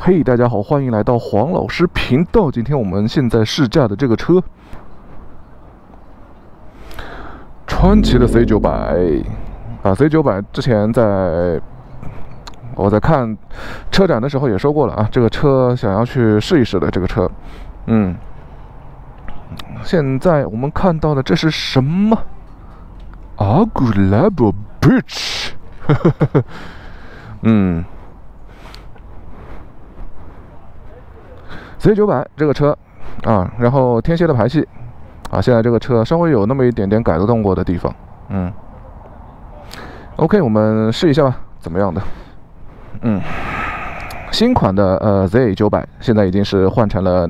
嘿，大家好，欢迎来到黄老师频道。今天我们现在试驾的这个车，川崎的 C900啊 ，C900之前我在看车展的时候也说过了啊，这个车想要去试一试的这个车，现在我们看到的这是什么 ？Agulabo Beach， C900这个车啊，然后天蝎的排气啊，现在这个车稍微有那么一点点改动过的地方，OK， 我们试一下吧，怎么样的？新款的Z900现在已经是换成了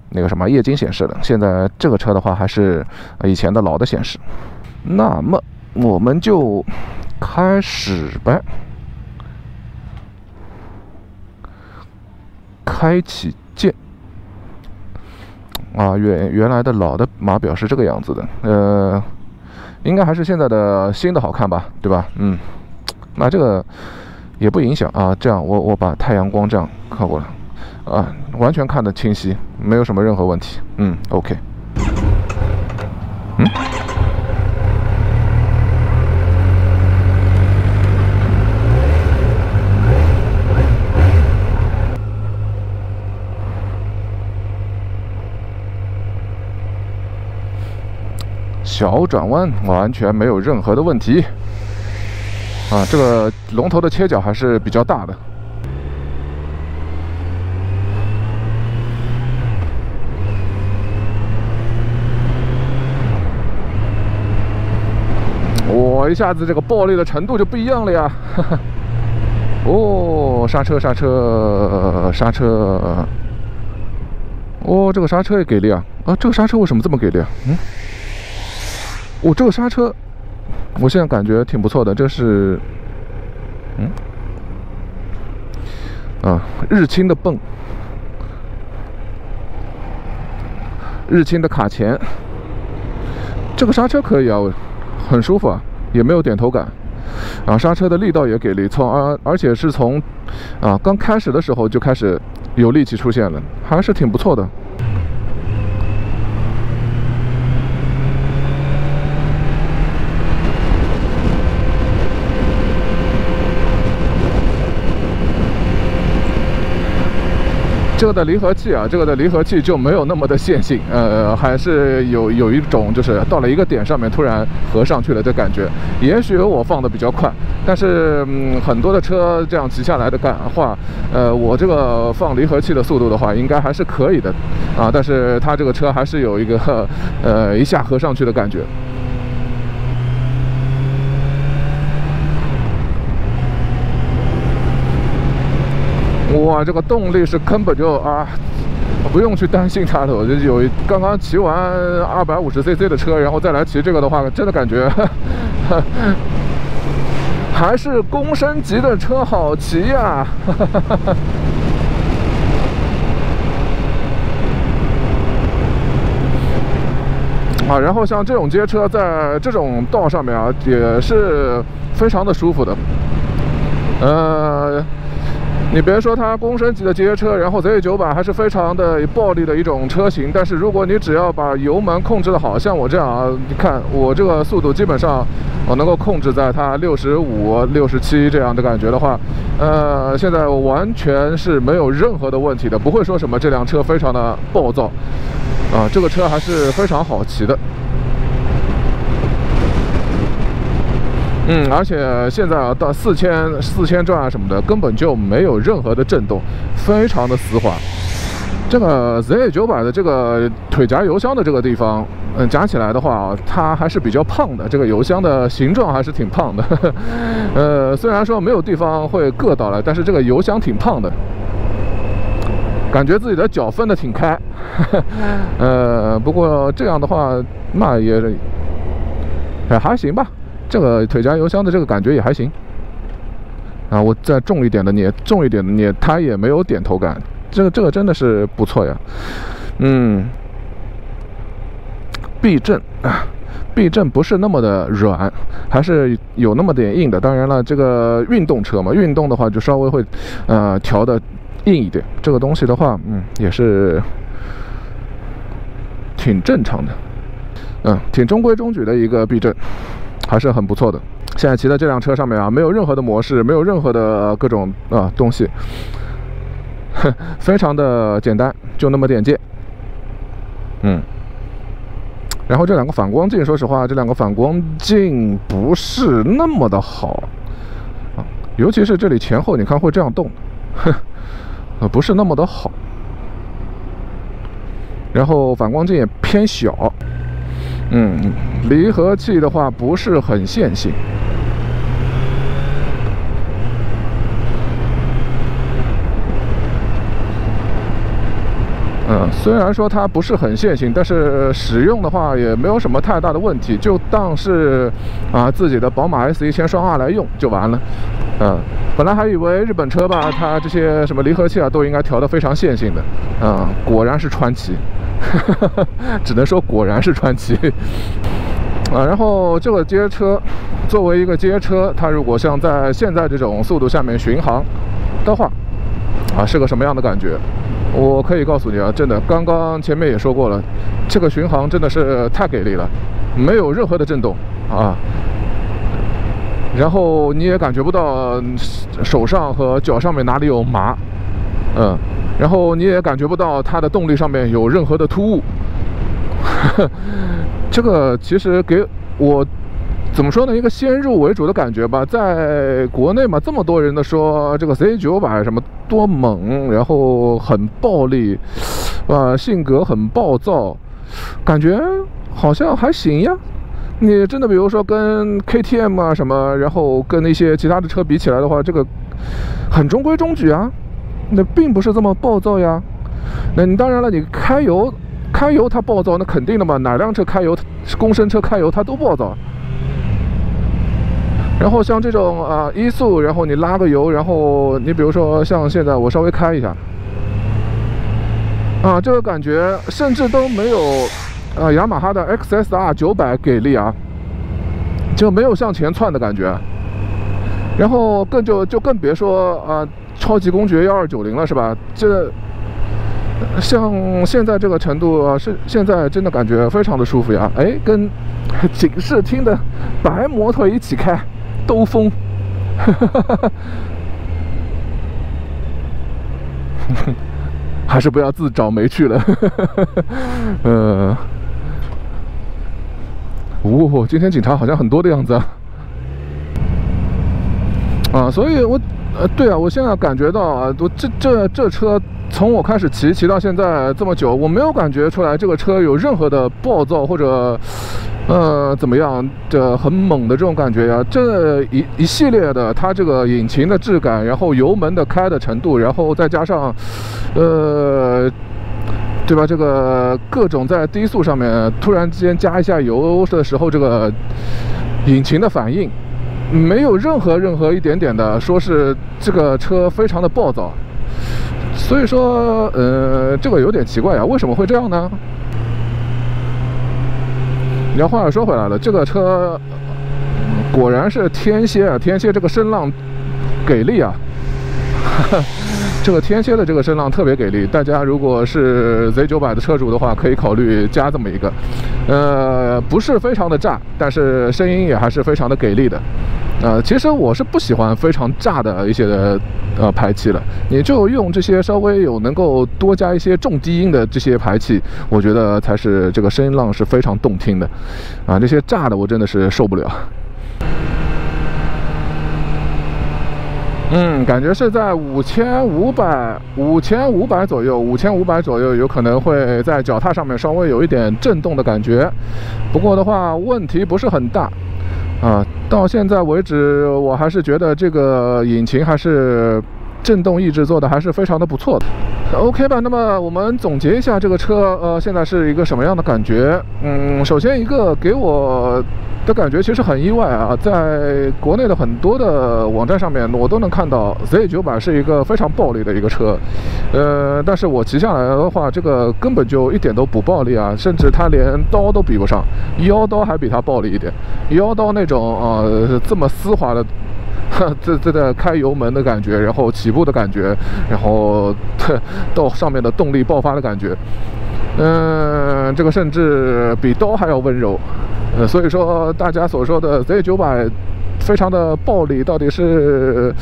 那个什么液晶显示了，现在这个车的话还是以前的老的显示。那么我们就开始吧，开启键啊，原来的老的码表是这个样子的，应该还是现在的新的好看吧，对吧？那这个也不影响啊。这样我把太阳光这样靠过来啊，完全看得清晰，没有什么任何问题。OK。小转弯完全没有任何的问题啊！这个龙头的切角还是比较大的。我一下子这个暴力的程度就不一样了呀！哦，刹车！哦，这个刹车也给力啊！这个刹车为什么这么给力啊？这个刹车，我现在感觉挺不错的。这是，日清的泵，日清的卡钳，这个刹车可以啊，很舒服啊，也没有点头感。刹车的力道也给力，而且是从刚开始的时候就开始有力气出现了，还是挺不错的。这个的离合器就没有那么的线性，还是有一种就是到了一个点上面突然合上去了的感觉。也许我放的比较快，但是很多的车这样骑下来的话，我这个放离合器的速度的话，应该还是可以的啊。但是它这个车还是有一个一下合上去的感觉。哇，这个动力是根本就不用去担心它的。我就刚刚骑完250cc 的车，然后再来骑这个的话，真的感觉还是公升级的车好骑呀！然后像这种街车，在这种道上面也是非常的舒服的。你别说它公升级的街车，然后Z900还是非常的暴力的一种车型，但是如果你只要把油门控制的好，像我这样你看我这个速度基本上我能够控制在它65、67这样的感觉的话，现在完全是没有任何的问题的，不会说什么这辆车非常的暴躁这个车还是非常好骑的。而且现在到4000转什么的，根本就没有任何的震动，非常的丝滑。这个 Z900的这个腿夹油箱的这个地方，夹起来的话，它还是比较胖的。这个油箱的形状还是挺胖的。虽然说没有地方会硌到了，但是这个油箱挺胖的，感觉自己的脚分得挺开。不过这样的话，那也还行吧。这个腿夹油箱的这个感觉也还行我再重一点的捏，它也没有点头感，这个真的是不错呀。避震不是那么的软，还是有那么点硬的。当然了，这个运动车嘛，运动的话就稍微会调的硬一点。这个东西的话，也是挺正常的，挺中规中矩的一个避震，还是很不错的。现在骑在这辆车上面啊，没有任何的模式，没有任何的各种东西，非常的简单，就那么点键。然后这两个反光镜，说实话，这两个反光镜不是那么的好尤其是这里前后，你看会这样动，不是那么的好。然后反光镜也偏小，离合器的话不是很线性。虽然说它不是很线性，但是使用的话也没有什么太大的问题，就当是自己的宝马 S1000双2来用就完了。本来还以为日本车吧，它这些什么离合器都应该调得非常线性的，果然是传奇，只能说果然是传奇。然后这个街车作为一个街车，它如果像在现在这种速度下面巡航的话，是个什么样的感觉？我可以告诉你真的，刚刚前面也说过了，这个巡航真的是太给力了，没有任何的震动然后你也感觉不到手上和脚上面哪里有麻，然后你也感觉不到它的动力上面有任何的突兀。这个其实给我怎么说呢，一个先入为主的感觉吧。在国内嘛，这么多人的说这个 Z900什么多猛，然后很暴力，性格很暴躁，感觉好像还行呀。你真的比如说跟 KTM 什么，然后跟那些其他的车比起来的话，这个很中规中矩啊，那并不是这么暴躁呀。那你当然了，你开油它暴躁，那肯定的嘛，哪辆车开油，公升车开油它都暴躁。然后像这种一速，然后你拉个油，然后你比如说像现在我稍微开一下，这个感觉甚至都没有雅马哈的 XSR 900给力就没有向前窜的感觉。然后更别说超级公爵12900了，是吧？这像现在这个程度是现在真的感觉非常的舒服呀。跟警视厅的白摩托一起开兜风，还是不要自找没趣了。今天警察好像很多的样子所以对我现在感觉到这车从我开始骑到现在这么久，我没有感觉出来这个车有任何的暴躁或者怎么样这很猛的这种感觉呀。这一系列的它这个引擎的质感，然后油门的开的程度，然后再加上对吧，这个各种在低速上面突然之间加一下油的时候，这个引擎的反应没有任何一点点的说是这个车非常的暴躁。所以说这个有点奇怪呀，为什么会这样呢？你要话又说回来了，这个车果然是天蝎天蝎这个声浪给力这个天蝎的这个声浪特别给力，大家如果是 Z900 的车主的话，可以考虑加这么一个。不是非常的炸，但是声音也还是非常的给力的。其实我是不喜欢非常炸的一些的排气了，你就用这些稍微有能够多加一些重低音的这些排气，我觉得才是这个声浪是非常动听的。这些炸的我真的是受不了。感觉是在5500左右，5500左右，有可能会在脚踏上面稍微有一点震动的感觉。不过的话，问题不是很大。到现在为止，我还是觉得这个引擎还是震动抑制做的还是非常的不错的。OK 吧，那么我们总结一下这个车，现在是一个什么样的感觉？首先一个给我的感觉其实很意外在国内的很多的网站上面，我都能看到 Z900是一个非常暴力的一个车，但是我骑下来的话，这个根本就一点都不暴力甚至它连刀都比不上，腰刀还比它暴力一点，腰刀那种这么丝滑的这个开油门的感觉，然后起步的感觉，然后到上面的动力爆发的感觉，这个甚至比刀还要温柔。所以说大家所说的 Z900非常的暴力，到底是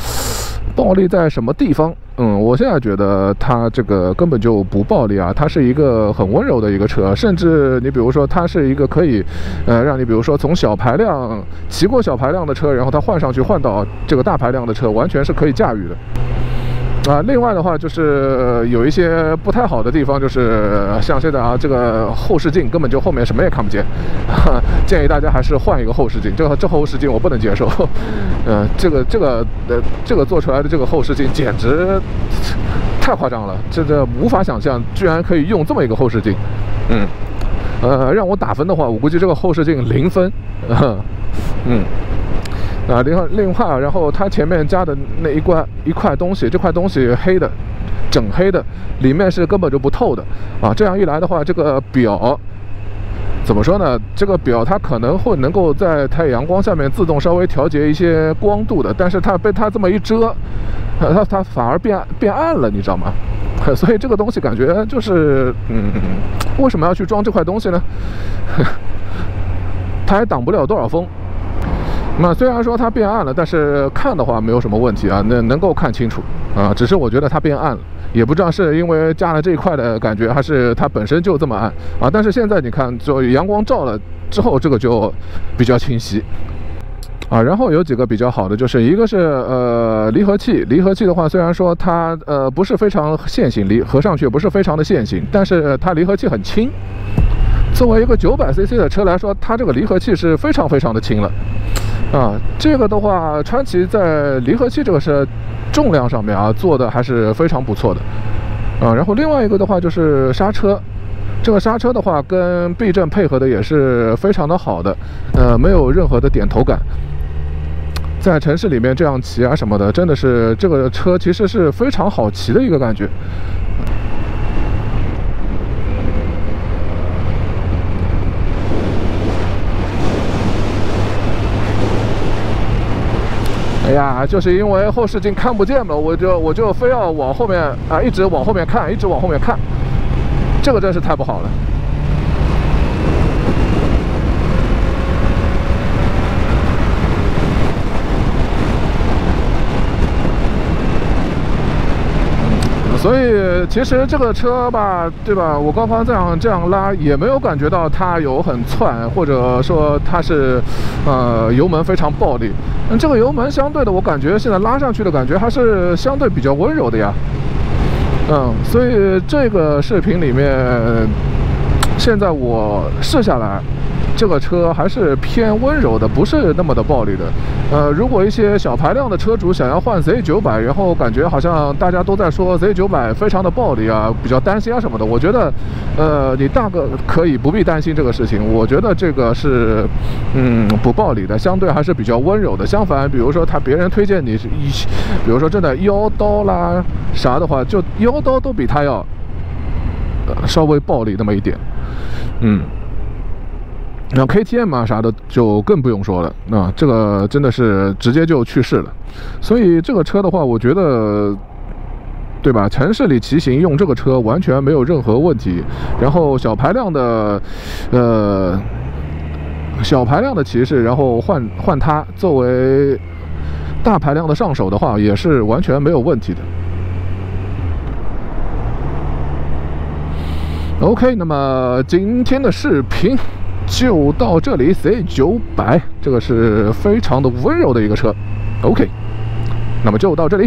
暴力在什么地方？我现在觉得它这个根本就不暴力啊，它是一个很温柔的一个车，甚至你比如说它是一个可以，让你比如说从小排量骑过小排量的车，然后它换上去换到这个大排量的车，完全是可以驾驭的。另外的话就是有一些不太好的地方，就是像现在这个后视镜根本就后面什么也看不见，建议大家还是换一个后视镜。这后视镜我不能接受，这个做出来的这个后视镜简直太夸张了，这无法想象居然可以用这么一个后视镜。让我打分的话，我估计这个后视镜0分。另外，然后它前面加的那一块东西，这块东西黑的，整黑的，里面是根本就不透的这样一来的话，这个表怎么说呢？这个表它可能会能够在太阳光下面自动稍微调节一些光度的，但是它被它这么一遮，它反而变暗了，你知道吗？所以这个东西感觉就是，为什么要去装这块东西呢？它也挡不了多少风。那虽然说它变暗了，但是看的话没有什么问题能够看清楚只是我觉得它变暗了，也不知道是因为加了这一块的感觉，还是它本身就这么暗但是现在你看，就阳光照了之后，这个就比较清晰然后有几个比较好的，就是一个是离合器的话，虽然说它不是非常线性，合上去也不是非常的线性，但是它离合器很轻。作为一个900cc 的车来说，它这个离合器是非常非常的轻了这个的话，川崎在离合器这个是重量上面做的还是非常不错的然后另外一个的话就是刹车，这个刹车的话跟避震配合的也是非常的好的，没有任何的点头感。在城市里面这样骑什么的，真的是这个车其实是非常好骑的一个感觉。哎呀，就是因为后视镜看不见嘛，我就非要往后面一直往后面看，这个真是太不好了。所以其实这个车吧，对吧？我刚刚这样拉，也没有感觉到它有很窜，或者说它是油门非常暴力。这个油门相对的，我感觉现在拉上去的感觉还是相对比较温柔的呀。所以这个视频里面，现在我试下来，这个车还是偏温柔的，不是那么的暴力的。如果一些小排量的车主想要换 Z900，然后感觉好像大家都在说 Z900 非常的暴力比较担心什么的，我觉得，你大个可以不必担心这个事情。我觉得这个是，不暴力的，相对还是比较温柔的。相反，比如说别人推荐你比如说真的1刀啦啥的话，就1刀都比它要稍微暴力那么一点，那 KTM 啥的就更不用说了，这个真的是直接就去世了。所以这个车的话，我觉得，对吧？城市里骑行用这个车完全没有任何问题。然后小排量的骑士，然后换它作为大排量的上手的话，也是完全没有问题的。OK， 那么今天的视频就到这里。Z900这个是非常的温柔的一个车。OK， 那么就到这里，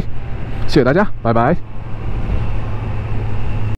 谢谢大家，拜拜。